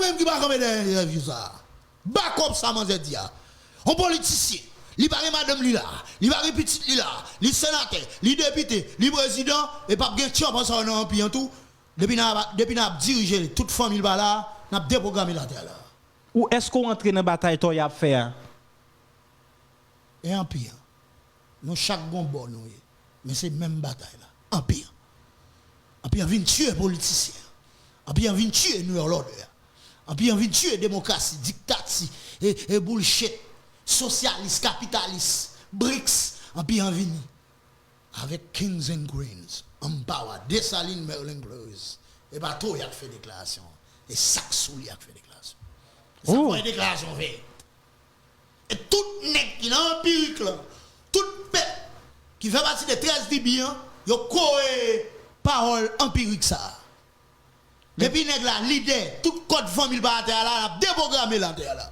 même qui va remettre derrière ça. Backup ça, mon Zé dia. On politicien. Li parle madame li là, li parle petit li là, li sénateur, li député, li président et pas gen chop ça en puis en tout. Depuis n'a diriger toute famille là, n'a déprogrammé la terre là. Ou est-ce qu'on entre dans la bataille to y a fait? Et en pire. Nous chaque bon bon nous. Mais c'est même bataille là. En pire. En pire vient tuer politiciens. En pire vient tuer New York Order. En pire vient tuer démocratie, dictature et bullshit. Socialiste, capitaliste, BRICS, en pire vient avec Kings and Queens, Empower, Dessalines, Maryland Glorious. Et pas tout y a fait déclaration. Et Saxou y a fait déclaration. Ça fait déclaration fait. Et tout nèg qui dans empirique là, tout peuple qui fait partie des 13 Libyens, yo koé parole empirique ça. Depuis nèg là leader, tout code famille par terre là, déprogrammer la terre là.